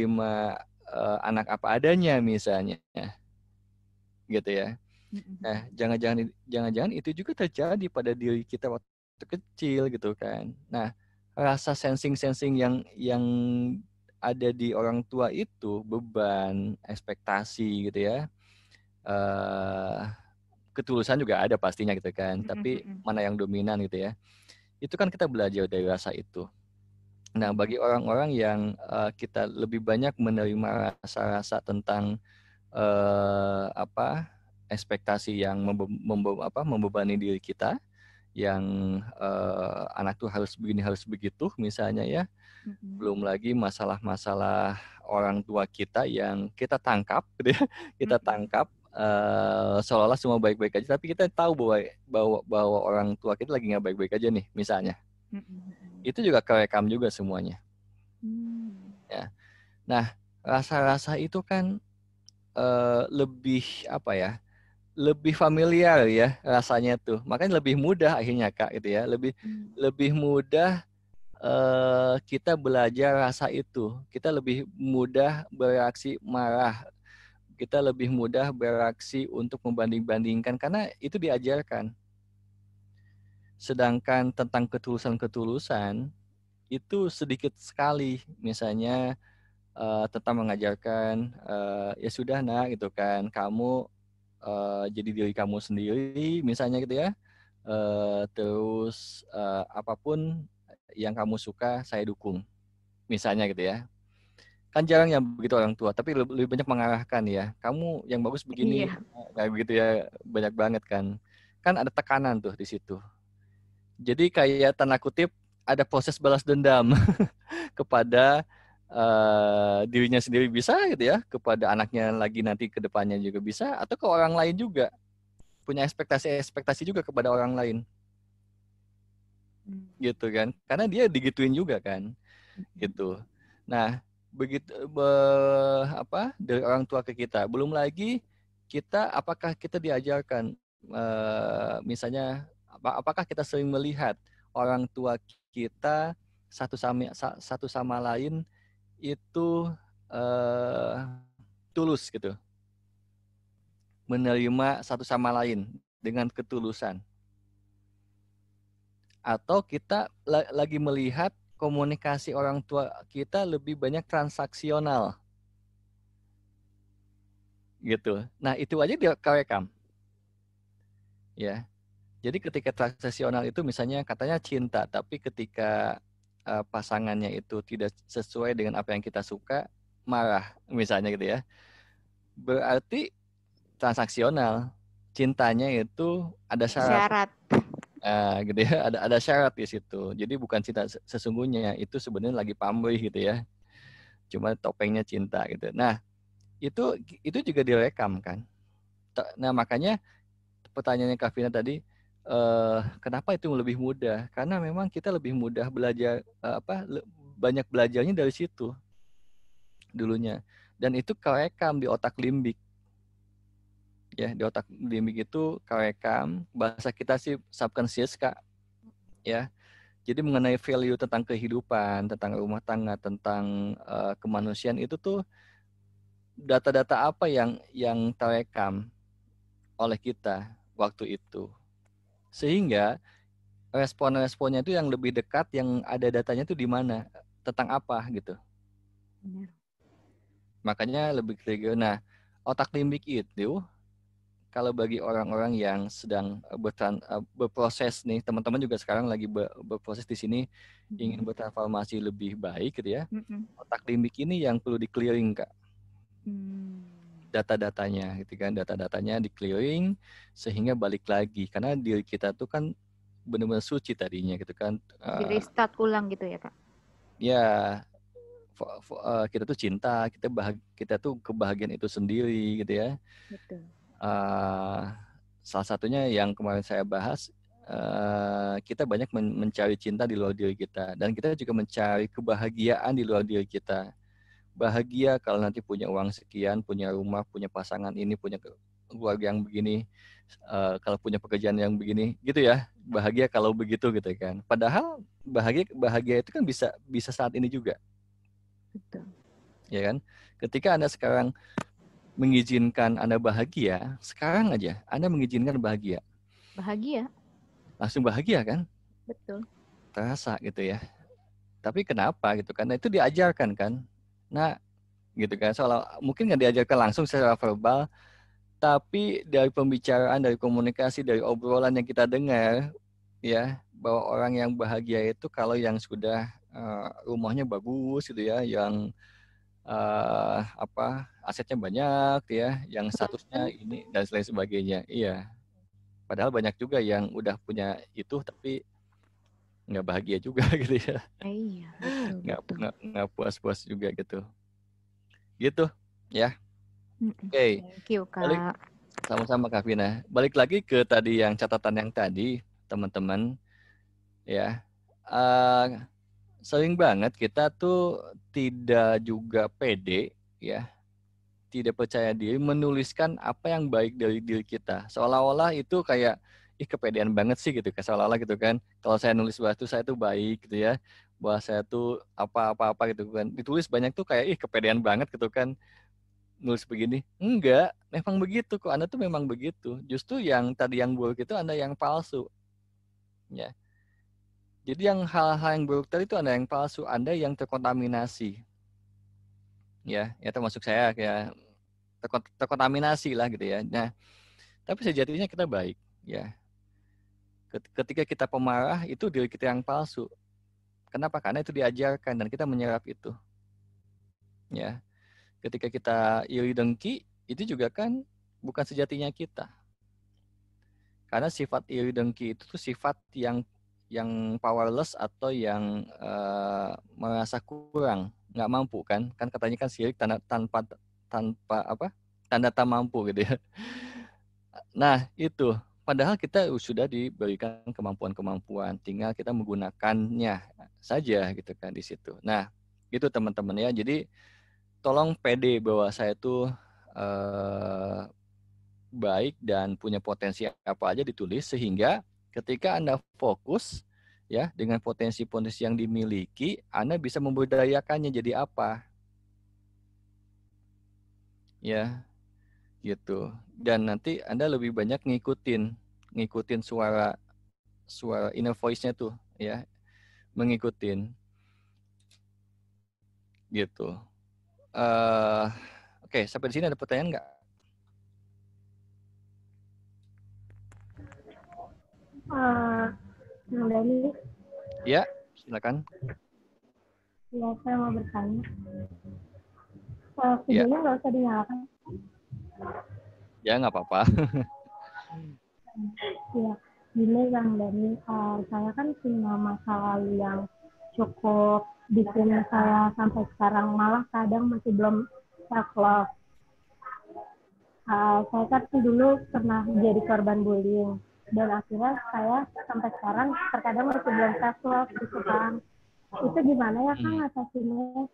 menerima anak apa adanya misalnya, gitu ya. Nah, jangan-jangan itu juga terjadi pada diri kita waktu kecil gitu kan. Nah, rasa sensing-sensing yang ada di orang tua itu, beban, ekspektasi gitu ya. eh Ketulusan juga ada pastinya gitu kan. Tapi mana yang dominan gitu ya. Itu kan kita belajar dari rasa itu. Nah, bagi orang-orang yang kita lebih banyak menerima rasa-rasa tentang ekspektasi yang membebani diri kita, yang anak tuh harus begini harus begitu misalnya ya. Belum lagi masalah-masalah orang tua kita yang kita tangkap gitu ya. Kita tangkap seolah-olah semua baik-baik aja, tapi kita tahu bahwa orang tua kita lagi nggak baik-baik aja nih misalnya. Itu juga kerekam juga semuanya ya. Nah, rasa-rasa itu kan lebih apa ya, lebih familiar ya rasanya tuh, makanya lebih mudah akhirnya Kak gitu ya, lebih lebih mudah kita belajar rasa itu, kita lebih mudah bereaksi marah, kita lebih mudah bereaksi untuk membanding-bandingkan karena itu diajarkan. Sedangkan tentang ketulusan-ketulusan itu sedikit sekali, misalnya tentang mengajarkan ya sudah nak gitu kan, kamu jadi diri kamu sendiri misalnya gitu ya. Terus apapun yang kamu suka saya dukung misalnya gitu ya. Kan jarang yang begitu orang tua, tapi lebih banyak mengarahkan ya. Kamu yang bagus begini, Iya. kayak begitu ya, banyak banget kan. Kan ada tekanan tuh di situ. Jadi kayak tanda kutip ada proses balas dendam kepada dirinya sendiri bisa gitu ya, kepada anaknya lagi nanti ke depannya juga bisa, atau ke orang lain juga. Punya ekspektasi juga kepada orang lain gitu kan. Karena dia digituin juga kan gitu. Nah, begitu dari orang tua ke kita. Belum lagi kita apakah kita diajarkan misalnya apakah kita sering melihat orang tua kita satu sama lain itu eh, tulus gitu, menerima satu sama lain dengan ketulusan, atau kita lagi melihat komunikasi orang tua kita lebih banyak transaksional gitu. Nah, itu aja dia kerekam ya. Jadi ketika transaksional itu misalnya katanya cinta, tapi ketika pasangannya itu tidak sesuai dengan apa yang kita suka, marah misalnya gitu ya. Berarti transaksional. Cintanya itu ada syarat, Syarat. gitu ya, ada syarat di situ. Jadi bukan cinta sesungguhnya, itu sebenarnya lagi pamrih gitu ya. Cuma topengnya cinta gitu. Nah, itu juga direkam kan. Nah, makanya pertanyaannya Kak Vina tadi, kenapa itu lebih mudah? Karena memang kita lebih mudah belajar banyak belajarnya dari situ dulunya. Dan itu kerekam di otak limbik. Ya, di otak limbik itu kerekam, bahasa kita sih subconscious Kak, ya. Jadi mengenai value tentang kehidupan, tentang rumah tangga, tentang kemanusiaan itu tuh data-data apa yang terekam oleh kita waktu itu. Sehingga respon-responnya itu yang lebih dekat, yang ada datanya itu di mana, tentang apa gitu. Benar. Makanya lebih trigger. Nah, otak limbik itu kalau bagi orang-orang yang sedang berproses nih, teman-teman juga sekarang lagi berproses di sini, ingin bertransformasi lebih baik gitu ya. Otak limbik ini yang perlu di clearing Kak, data-datanya gitu kan, data-datanya di clearing sehingga balik lagi, karena diri kita tuh kan benar-benar suci tadinya gitu kan. Di restart ulang gitu ya, Kak? Ya, kita tuh cinta, kita tuh kebahagiaan itu sendiri gitu ya. Betul. Uh, Salah satunya yang kemarin saya bahas, kita banyak mencari cinta di luar diri kita, dan kita juga mencari kebahagiaan di luar diri kita. Bahagia kalau nanti punya uang sekian, punya rumah, punya pasangan ini, punya keluarga yang begini, kalau punya pekerjaan yang begini, gitu ya. Bahagia kalau begitu gitu kan. Padahal bahagia itu kan bisa saat ini juga. Betul. ya kan? Ketika Anda sekarang mengizinkan Anda bahagia, sekarang aja Anda mengizinkan bahagia, Bahagia, langsung bahagia kan? betul. Terasa gitu ya. Tapi kenapa gitu kan? Nah, itu diajarkan kan? Nah, gitu kan? Soalnya mungkin nggak diajarkan langsung secara verbal, tapi dari pembicaraan, dari komunikasi, dari obrolan yang kita dengar, ya, bahwa orang yang bahagia itu kalau yang sudah rumahnya bagus gitu ya, yang asetnya banyak ya, yang statusnya ini dan lain sebagainya. Iya. Padahal banyak juga yang udah punya itu tapi nggak bahagia juga gitu ya, Iya, betul, betul. nggak puas-puas juga gitu. Gitu ya. Mm-mm. Oke, Thank you, balik Kak. sama-sama Kak Vina. Balik lagi ke tadi yang catatan yang tadi teman-teman ya. Eh, Sering banget kita tuh tidak juga pede ya, tidak percaya diri menuliskan apa yang baik dari diri kita. Seolah-olah itu kayak ih kepedean banget sih gitu, kayak seolah-olah gitu kan. Kalau saya nulis bahwa itu saya tuh baik gitu ya, bahwa saya tuh apa-apa gitu kan. Ditulis banyak tuh kayak ih kepedean banget gitu kan. Nulis begini. Enggak, memang begitu kok. Anda tuh memang begitu. Justru yang tadi yang buruk itu Anda yang palsu ya. Jadi yang hal-hal yang buruk tadi itu Anda yang palsu, Anda yang terkontaminasi ya termasuk saya kayak terkontaminasi lah gitu ya. Nah, tapi sejatinya kita baik ya. Ketika kita pemarah itu diri kita yang palsu. Kenapa? Karena itu diajarkan dan kita menyerap itu ya. Ketika kita iri dengki itu juga kan bukan sejatinya kita. Karena sifat iri dengki itu tuh sifat yang powerless atau yang merasa kurang, nggak mampu kan? Kan katanya kan sirik tanpa tanpa apa? Tanda tak mampu gitu ya. Nah, itu. Padahal kita sudah diberikan kemampuan-kemampuan, tinggal kita menggunakannya saja gitu kan di situ. Nah, itu teman-teman ya. Jadi tolong pede bahwa saya itu eh, baik dan punya potensi apa aja ditulis sehingga ketika Anda fokus ya dengan potensi-potensi yang dimiliki, Anda bisa membudayakannya jadi apa? Ya, gitu. Dan nanti Anda lebih banyak ngikutin suara suara inner voice-nya tuh ya, mengikutin gitu. eh Oke, sampai di sini ada pertanyaan nggak? Eh, Yang Dani, Ya, silakan. ya saya mau bertanya. Ya, Videonya nggak usah dinyalakan. ya nggak apa-apa. Ya, gini Bang Dani, saya kan punya masa lalu yang cukup bikin saya sampai sekarang malah kadang masih belum self love. Saya kan dulu pernah jadi korban bullying dan akhirnya saya sampai sekarang terkadang masih belum self love gitu kan. Itu gimana ya Kang ngatasinnya?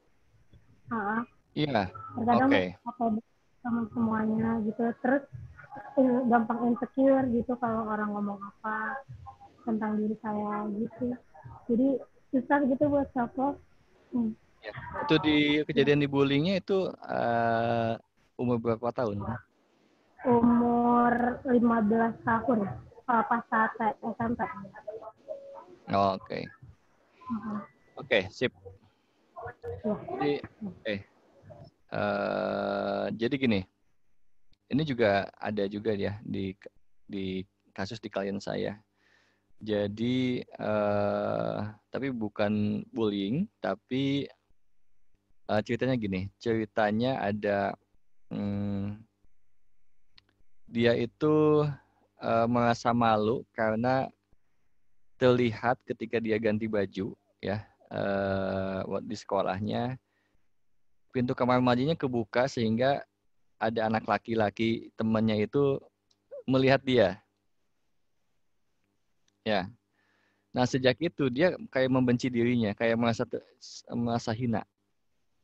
Iya, Terkadang oke. apa sama semuanya gitu, terus gampang insecure gitu kalau orang ngomong apa tentang diri saya gitu, jadi susah gitu buat self love. Ya. Itu di kejadian di bullyingnya itu umur berapa tahun? Umur 15 tahun, pas saat saya SMP. Oke, oke, sip. Ya. Jadi, jadi gini, ini juga ada juga ya di kasus di klien saya. Jadi, tapi bukan bullying, tapi ceritanya gini, ceritanya ada dia itu merasa malu karena terlihat ketika dia ganti baju ya di sekolahnya pintu kamar mandinya kebuka sehingga ada anak laki-laki temannya itu melihat dia ya. Nah sejak itu dia kayak membenci dirinya, kayak merasa hina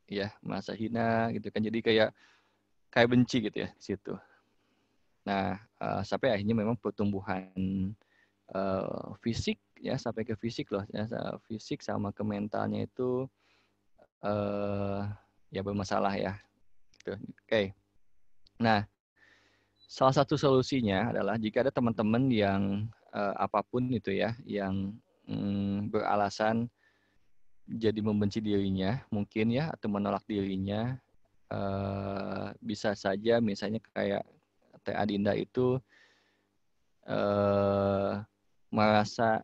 ya, merasa hina gitu kan. Jadi kayak benci gitu ya di situ. Nah sampai akhirnya memang pertumbuhan fisik ya sampai ke fisik loh ya, fisik sama ke mentalnya itu eh, ya bermasalah ya. Gitu. Oke. Nah, salah satu solusinya adalah jika ada teman-teman yang apapun itu ya, yang beralasan jadi membenci dirinya, mungkin ya, atau menolak dirinya, bisa saja misalnya kayak Teh Adinda itu merasa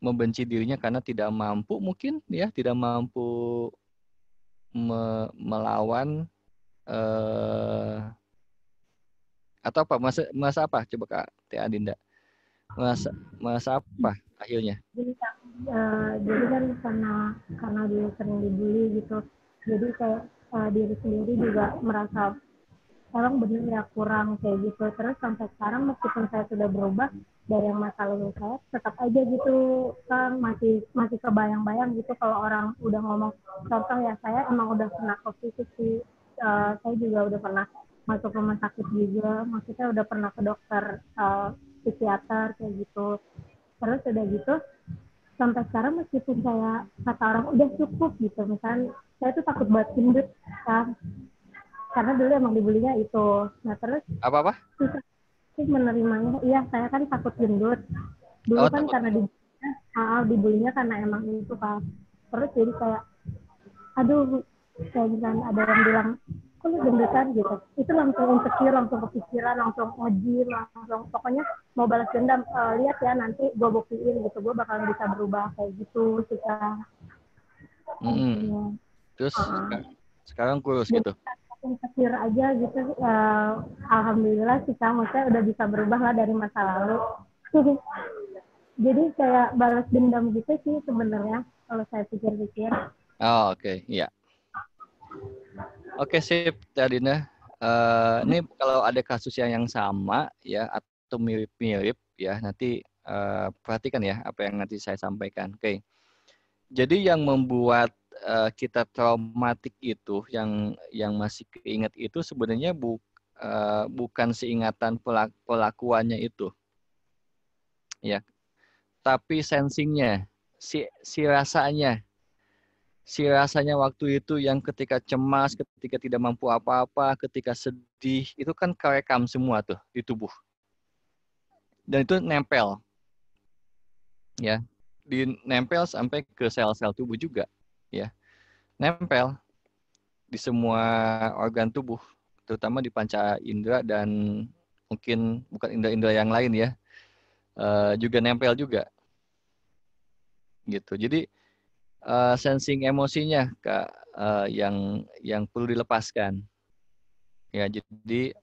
membenci dirinya karena tidak mampu mungkin ya, tidak mampu melawan atau apa masa apa coba Kak Teh Adinda masa apa akhirnya? Jadi, jadi kan karena dia sering dibully gitu, jadi kayak diri sendiri juga merasa orang bener ya kurang kayak gitu. Terus sampai sekarang meskipun saya sudah berubah dari yang masa lalu, saya tetap aja gitu kan masih kebayang-bayang gitu kalau orang udah ngomong. Contoh ya, saya emang udah pernah positif sih. Saya juga udah pernah masuk rumah sakit juga, maksudnya udah pernah ke dokter psikiater kayak gitu. Terus udah gitu sampai sekarang meskipun saya kata orang udah cukup gitu, misalnya saya tuh takut buat gendut kan, karena dulu emang dibulinya itu. Nah terus Apa? susah sih menerimanya. Iya, saya kan takut gendut dulu Oh, kan, takut. karena dibulinya karena emang itu kan. Terus jadi kayak aduh, kayak misalnya ada yang bilang kok lu gendutan gitu, itu langsung insecure, langsung kepikiran, langsung nge-gym, langsung pokoknya mau balas dendam. Lihat ya nanti gue buktiin gitu, gue bakalan bisa berubah kayak gitu sih kan. Terus sekarang kurus Jadi gitu. insecure aja gitu. Alhamdulillah sih Kang, maksudnya udah bisa berubah lah dari masa lalu. Jadi kayak balas dendam gitu sih sebenarnya kalau saya pikir-pikir. Oh, oke. Iya. Oke, sip, Teh Adinda. Ini kalau ada kasus yang sama ya atau mirip-mirip ya, nanti perhatikan ya apa yang nanti saya sampaikan. Oke. Jadi yang membuat kita traumatik itu, yang masih keinget itu sebenarnya bukan seingatan pelakuannya itu, ya, tapi sensingnya, si rasanya, waktu itu yang ketika cemas, ketika tidak mampu apa-apa, ketika sedih, itu kan kerekam semua tuh di tubuh, dan itu nempel, ya, nempel sampai ke sel-sel tubuh juga, ya, nempel di semua organ tubuh, terutama di panca indera dan mungkin bukan indera-indera yang lain ya, juga nempel juga gitu. Jadi sensing emosinya Kak, yang perlu dilepaskan. Ya, jadi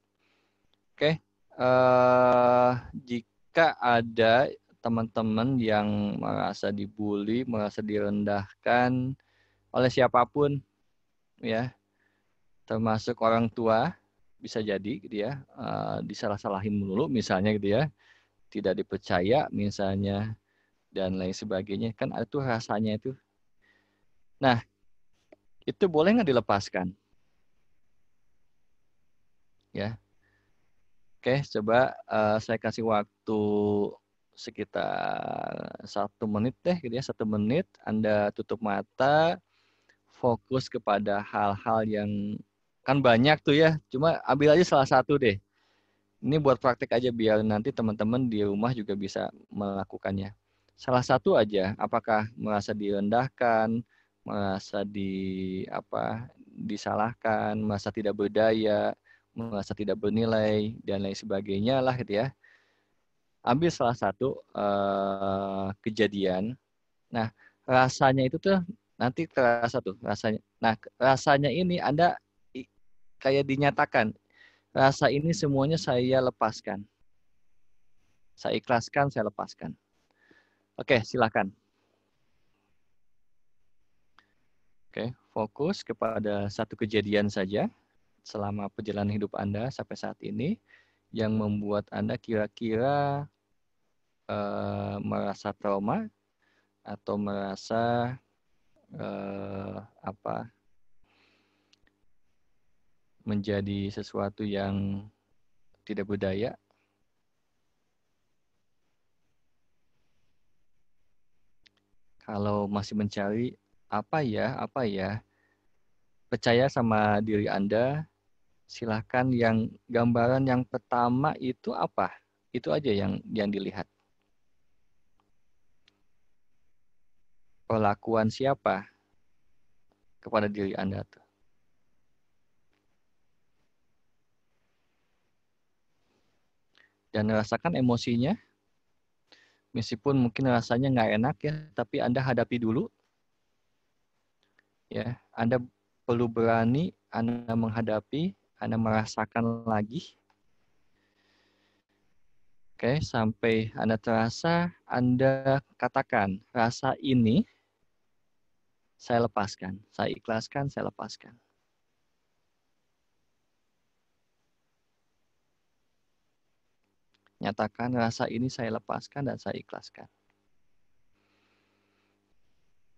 oke, jika ada teman-teman yang merasa dibully, merasa direndahkan oleh siapapun ya, termasuk orang tua, bisa jadi gitu ya, disalah-salahin melulu misalnya gitu ya, tidak dipercaya misalnya dan lain sebagainya, kan itu rasanya itu. Nah, itu boleh nggak dilepaskan? Ya, oke, coba saya kasih waktu sekitar 1 menit deh, gitu ya, 1 menit. Anda tutup mata, fokus kepada hal-hal yang kan banyak tuh ya. Cuma ambil aja salah satu deh. Ini buat praktek aja biar nanti teman-teman di rumah juga bisa melakukannya. Salah satu aja, apakah merasa direndahkan, merasa disalahkan, merasa tidak berdaya, merasa tidak bernilai dan lain sebagainya lah gitu ya. Ambil salah satu kejadian. Nah, rasanya itu tuh nanti terasa tuh rasanya. Nah, rasanya ini Anda kayak dinyatakan, rasa ini semuanya saya lepaskan. Saya ikhlaskan, saya lepaskan. Oke, silakan. Oke, fokus kepada satu kejadian saja selama perjalanan hidup Anda sampai saat ini yang membuat Anda kira-kira merasa trauma atau merasa menjadi sesuatu yang tidak berdaya. Kalau masih mencari apa ya, percaya sama diri Anda, silahkan yang gambaran yang pertama itu apa? Itu aja yang dilihat. Perlakuan siapa kepada diri Anda tuh. Dan rasakan emosinya, meskipun mungkin rasanya nggak enak ya, tapi Anda hadapi dulu. Ya, Anda perlu berani, Anda menghadapi, Anda merasakan lagi. Oke, sampai Anda terasa, Anda katakan, rasa ini saya lepaskan, saya ikhlaskan, saya lepaskan. Nyatakan rasa ini saya lepaskan dan saya ikhlaskan.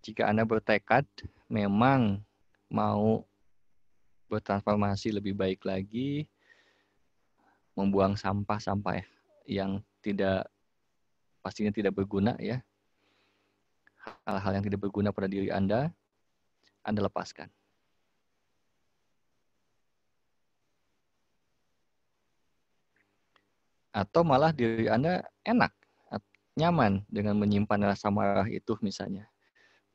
Jika Anda bertekad memang mau bertransformasi lebih baik lagi, membuang sampah-sampah yang pastinya tidak berguna ya, hal-hal yang tidak berguna pada diri Anda lepaskan. Atau malah diri Anda enak, nyaman dengan menyimpan rasa marah itu misalnya.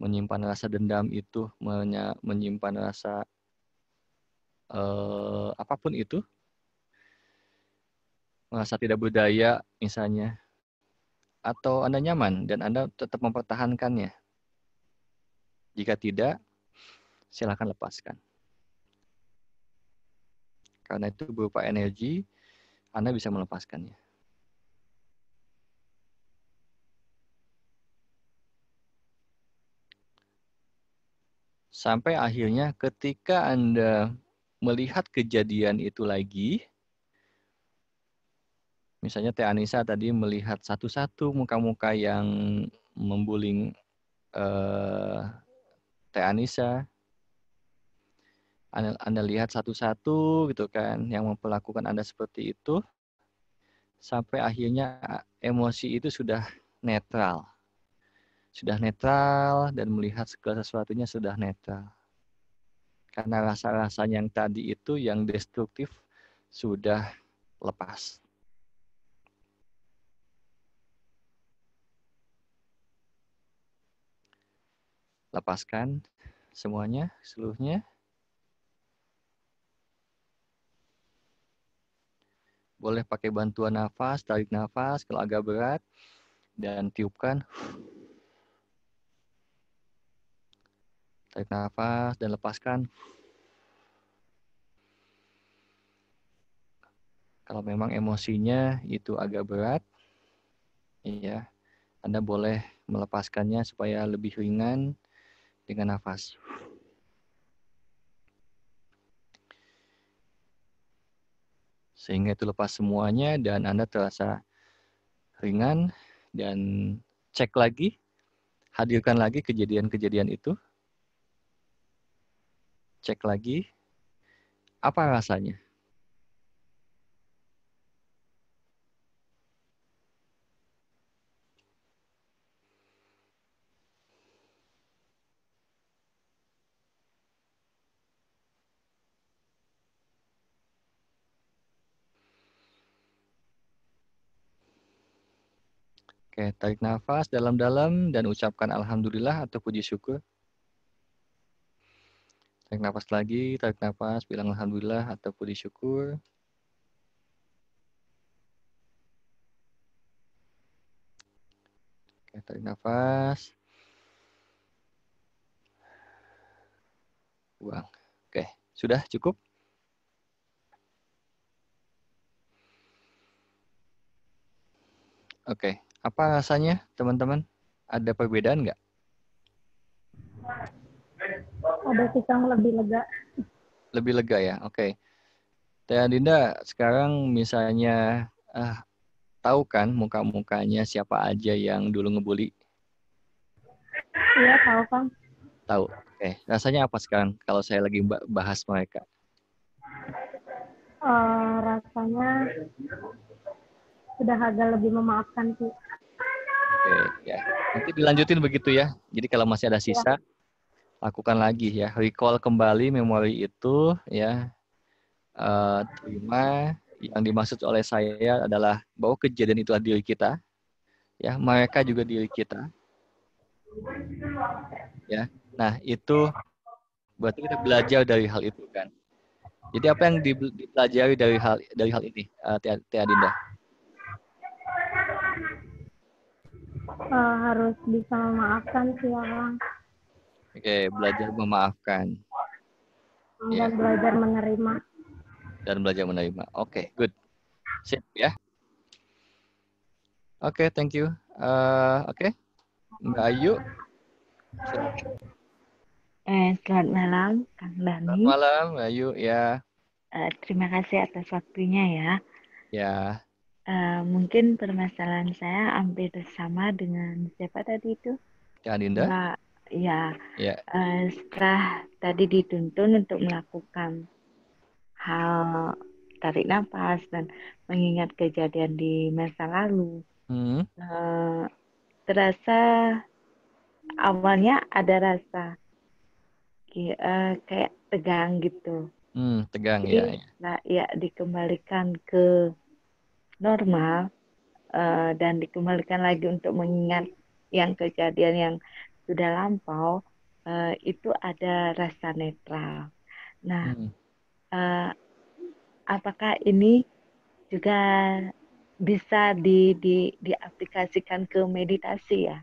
Menyimpan rasa dendam itu, menyimpan rasa apapun itu. Merasa tidak berdaya misalnya. Atau Anda nyaman dan Anda tetap mempertahankannya. Jika tidak, silakan lepaskan. Karena itu berupa energi, Anda bisa melepaskannya. Sampai akhirnya ketika Anda melihat kejadian itu lagi, misalnya Teh Anissa tadi melihat satu-satu muka-muka yang membuling Teh Anissa, Anda lihat satu-satu gitu kan, yang memperlakukan Anda seperti itu, sampai akhirnya emosi itu sudah netral. Sudah netral dan melihat segala sesuatunya sudah netral. Karena rasa-rasanya yang tadi itu yang destruktif sudah lepas. Lepaskan semuanya, seluruhnya. Boleh pakai bantuan nafas, tarik nafas kalau agak berat, dan tiupkan. Tarik nafas dan lepaskan. Kalau memang emosinya itu agak berat, ya, Anda boleh melepaskannya supaya lebih ringan dengan nafas. Sehingga itu lepas semuanya dan Anda terasa ringan, dan cek lagi, hadirkan lagi kejadian-kejadian itu. Cek lagi, apa rasanya? Oke, tarik nafas dalam-dalam dan ucapkan alhamdulillah atau puji syukur. Tarik nafas lagi, tarik nafas, bilang alhamdulillah atau puji syukur. Oke, tarik nafas. Buang. Oke, sudah cukup? Oke, apa rasanya teman-teman? Ada perbedaan nggak? Ada sih Kang, lebih lega. Lebih lega ya, oke. Teh Adinda, sekarang misalnya tahu kan muka-mukanya siapa aja yang dulu ngebully? Iya tahu Kang. Tahu. Oke, rasanya apa sekarang kalau saya lagi bahas mereka? Rasanya sudah agak lebih memaafkan sih. Oke, ya. Nanti dilanjutin begitu ya. Jadi kalau masih ada sisa, lakukan lagi ya, recall kembali memori itu ya. Terima yang dimaksud oleh saya adalah bahwa kejadian itu adalah diri kita, ya, mereka juga diri kita, ya. Nah, itu berarti kita belajar dari hal itu kan. Jadi apa yang dipelajari dari hal ini, Tia Dinda? Harus bisa memaafkan sih orang Oke, belajar memaafkan. dan belajar menerima. Dan belajar menerima. Oke, good. Sip ya. Oke, thank you. Oke, Mbak Ayu. Selamat malam, Kang Dani. Selamat malam, Mbak Ayu. Ya. Terima kasih atas waktunya ya. Ya. Mungkin permasalahan saya hampir sama dengan siapa tadi itu? Tia Dinda. Mbak, ya. Ya. Setelah tadi dituntun untuk melakukan hal tarik nafas dan mengingat kejadian di masa lalu, terasa awalnya ada rasa kayak tegang gitu. Tegang. Jadi, ya. Dikembalikan ke normal dan dikembalikan lagi untuk mengingat yang kejadian yang sudah lampau, itu ada rasa netral. Nah, apakah ini juga bisa diaplikasikan ke meditasi ya?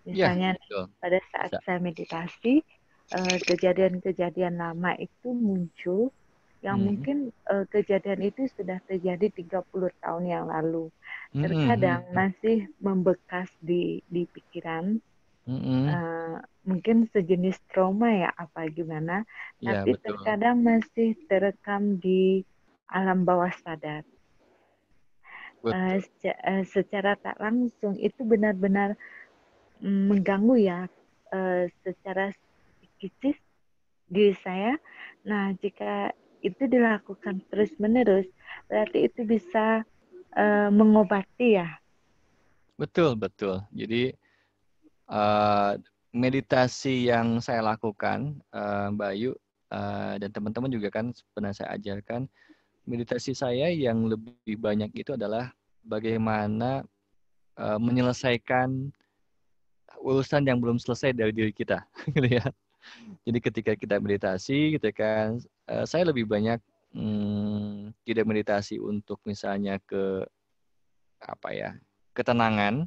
Misalnya pada saat saya meditasi, kejadian-kejadian lama itu muncul yang mungkin kejadian itu sudah terjadi 30 tahun yang lalu. Terkadang masih membekas di pikiran, mungkin sejenis trauma ya apa gimana, tapi terkadang masih terekam di alam bawah sadar. Secara tak langsung itu benar-benar mengganggu ya secara psikis diri saya. Nah, jika itu dilakukan terus-menerus, berarti itu bisa mengobati ya. Betul. Jadi meditasi yang saya lakukan, Mbak Ayu dan teman-teman juga kan pernah saya ajarkan, meditasi saya yang lebih banyak itu adalah bagaimana menyelesaikan urusan yang belum selesai dari diri kita, gitu ya. Jadi ketika kita meditasi, gitu kan, saya lebih banyak tidak meditasi untuk misalnya ke apa ya, ketenangan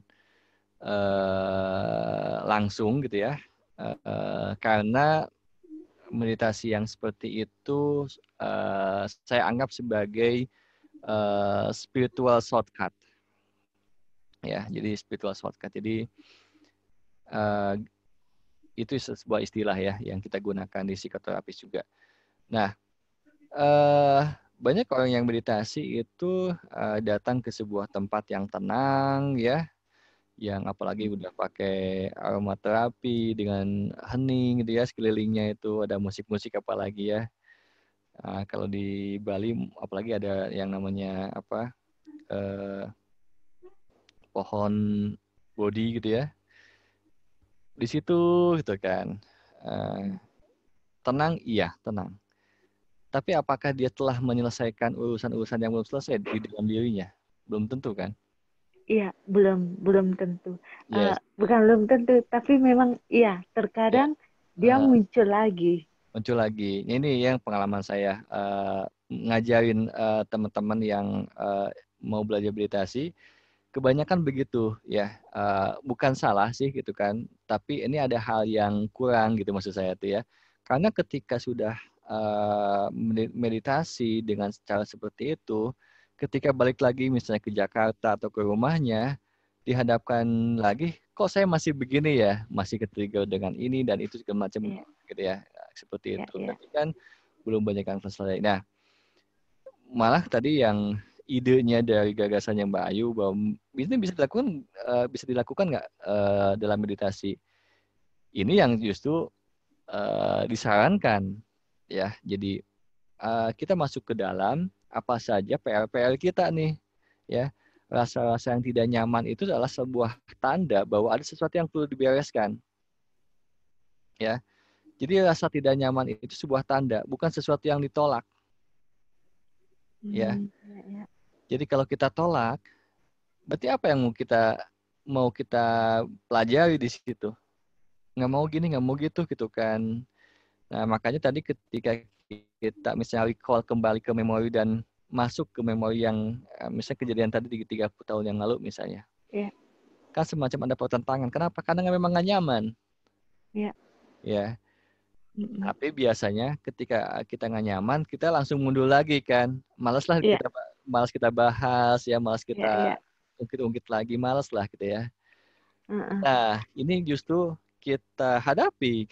langsung gitu ya, karena meditasi yang seperti itu saya anggap sebagai spiritual shortcut, ya. Jadi spiritual shortcut. Jadi itu sebuah istilah ya yang kita gunakan di psikoterapis juga. Nah, banyak orang yang meditasi itu datang ke sebuah tempat yang tenang ya, yang apalagi udah pakai aromaterapi dengan hening gitu ya, sekelilingnya itu ada musik-musik apalagi ya. Kalau di Bali apalagi ada yang namanya apa, pohon bodi gitu ya. Di situ gitu kan. Tenang, iya tenang. Tapi apakah dia telah menyelesaikan urusan-urusan yang belum selesai di dalam dirinya? Belum tentu kan? Iya, belum tentu. Yes. Bukan belum tentu, tapi memang iya, terkadang dia muncul lagi. Muncul lagi. Ini yang pengalaman saya ngajarin teman-teman yang mau belajar meditasi. Kebanyakan begitu ya, bukan salah sih gitu kan, tapi ini ada hal yang kurang gitu maksud saya tuh ya, karena ketika sudah meditasi dengan cara seperti itu, ketika balik lagi misalnya ke Jakarta atau ke rumahnya, dihadapkan lagi, kok saya masih begini ya, masih ke-trigger dengan ini dan itu segala macam gitu ya, seperti itu. Berarti kan belum banyak yang selesai. Nah, malah tadi yang idenya dari gagasannya Mbak Ayu bahwa ini bisa dilakukan nggak dalam meditasi? Ini yang justru disarankan ya. Jadi kita masuk ke dalam apa saja PR-PR kita nih ya. Rasa-rasa yang tidak nyaman itu adalah sebuah tanda bahwa ada sesuatu yang perlu dibereskan. Ya. Jadi rasa tidak nyaman itu sebuah tanda, bukan sesuatu yang ditolak. Ya. Ya. Jadi kalau kita tolak, berarti apa yang mau kita pelajari di situ? Nggak mau gini, nggak mau gitu kan. Nah, makanya tadi ketika kita misalnya recall kembali ke memori dan masuk ke memori yang misalnya kejadian tadi di 30 tahun yang lalu misalnya. Iya. Kan semacam ada pertentangan. Kenapa? Karena memang nggak nyaman. Iya. Ya. Tapi biasanya ketika kita nggak nyaman, kita langsung mundur lagi kan. Malas Iya. kita bahas ya, malas Iya. kita Iya. ungkit-ungkit lagi, malas lah gitu ya. Heeh. Nah, ini justru kita hadapi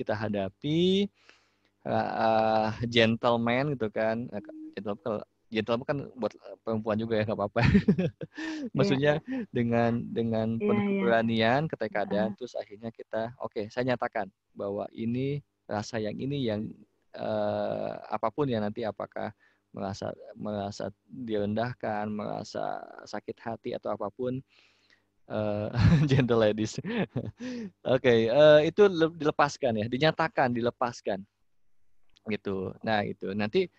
gentleman gitu kan. Gentleman kan buat perempuan juga ya, nggak apa-apa. Iya. Maksudnya dengan Iya. penuh Iya. keberanian, ketekadan, Heeh. terus akhirnya kita, oke, saya nyatakan bahwa ini rasa yang ini yang apapun ya nanti, apakah merasa direndahkan, merasa sakit hati atau apapun, eh, gentle ladies. Oke, itu dilepaskan ya, dilepaskan gitu. Nah itu nanti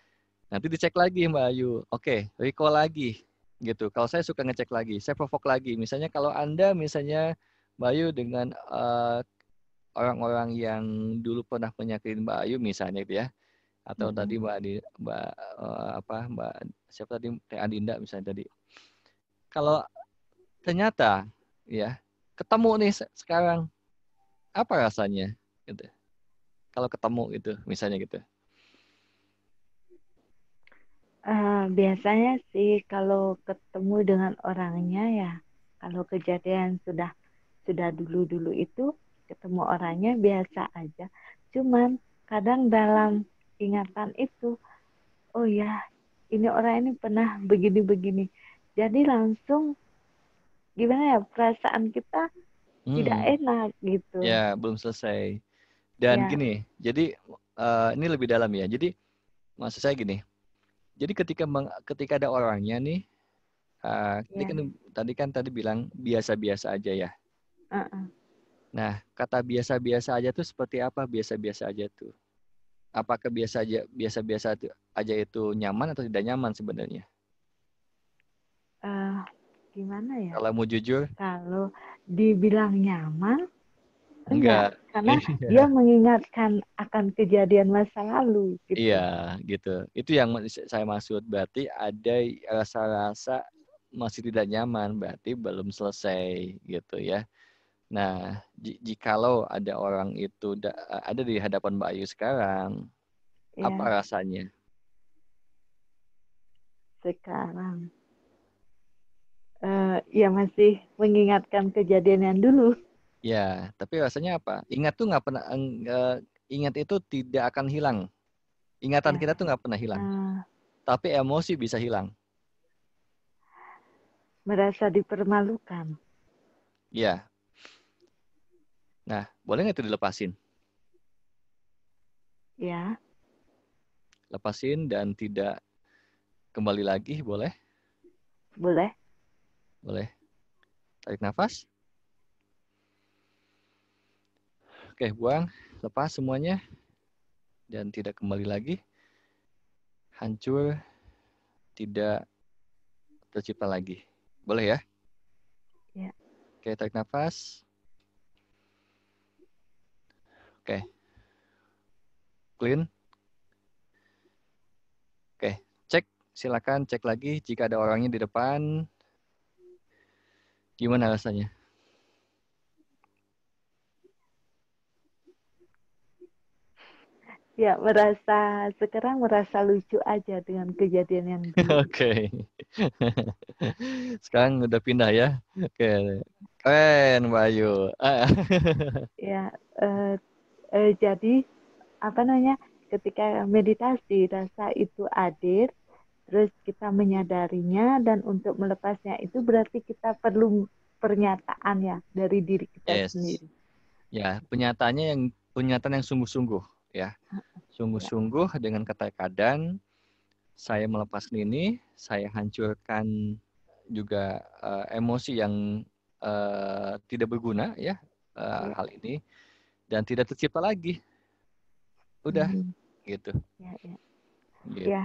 dicek lagi Mbak Ayu. Oke, recall lagi gitu. Kalau saya suka ngecek lagi, saya provok lagi. Misalnya kalau Anda misalnya Mbak Ayu dengan orang-orang yang dulu pernah menyakitin Mbak Ayu misalnya gitu ya. Atau tadi Mbak siapa tadi, Teh Adinda misalnya tadi. Kalau ternyata ya ketemu nih sekarang, apa rasanya gitu. Kalau ketemu itu misalnya gitu. Biasanya sih kalau ketemu dengan orangnya ya, kalau kejadian sudah dulu-dulu itu ketemu orangnya biasa aja. Cuman kadang dalam ingatan itu, oh ya, ini orang ini pernah begini-begini. Jadi langsung gimana ya, perasaan kita tidak enak gitu. Ya, belum selesai. Dan Ya. gini, jadi ini lebih dalam ya. Jadi maksud saya gini. Jadi ketika ada orangnya nih, Ya. tadi bilang biasa-biasa aja ya. Uh-uh. Nah, kata biasa-biasa aja tuh seperti apa biasa-biasa aja tuh? Apakah biasa-biasa aja itu nyaman atau tidak nyaman sebenarnya? Gimana ya? Kalau mau jujur, Kalau dibilang nyaman, enggak. enggak. Karena dia Iya. mengingatkan akan kejadian masa lalu Iya, gitu. gitu. Itu yang saya maksud. Berarti ada rasa-rasa masih tidak nyaman, berarti belum selesai gitu ya. Nah, jikalau ada orang itu ada di hadapan Mbak Ayu sekarang, apa Ya, rasanya? sekarang. Ya masih mengingatkan kejadian yang dulu. Ya, tapi rasanya apa? Ingat tuh nggak pernah, ingat itu tidak akan hilang. Ingatan Ya. kita tuh nggak pernah hilang. Tapi emosi bisa hilang. Merasa dipermalukan. Ya. Nah, boleh nggak itu dilepasin? Ya. Lepasin dan tidak kembali lagi, boleh? Boleh. Boleh. Tarik nafas. Oke, buang. Lepas semuanya. Dan tidak kembali lagi. Hancur. Tidak tercipta lagi. Boleh ya? Ya. Oke, tarik nafas. Oke. Clean. Oke, cek. Silakan cek lagi jika ada orangnya di depan. Gimana rasanya? Ya, sekarang merasa lucu aja dengan kejadian yang dulu. Oke. Sekarang udah pindah ya. Oke. Keren, Mbak Ayu. Ya, jadi apa namanya? Ketika meditasi, rasa itu hadir, terus kita menyadarinya dan untuk melepasnya itu berarti kita perlu pernyataan ya dari diri kita Yes. sendiri. Ya, pernyataan yang sungguh-sungguh ya. Ya. Sungguh-sungguh dengan ketekadan saya melepaskan ini, saya hancurkan juga emosi yang tidak berguna ya, hal ini, dan tidak tercipta lagi. Udah gitu. Ya, ya. Gitu. Ya,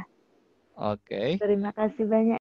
Oke. terima kasih banyak.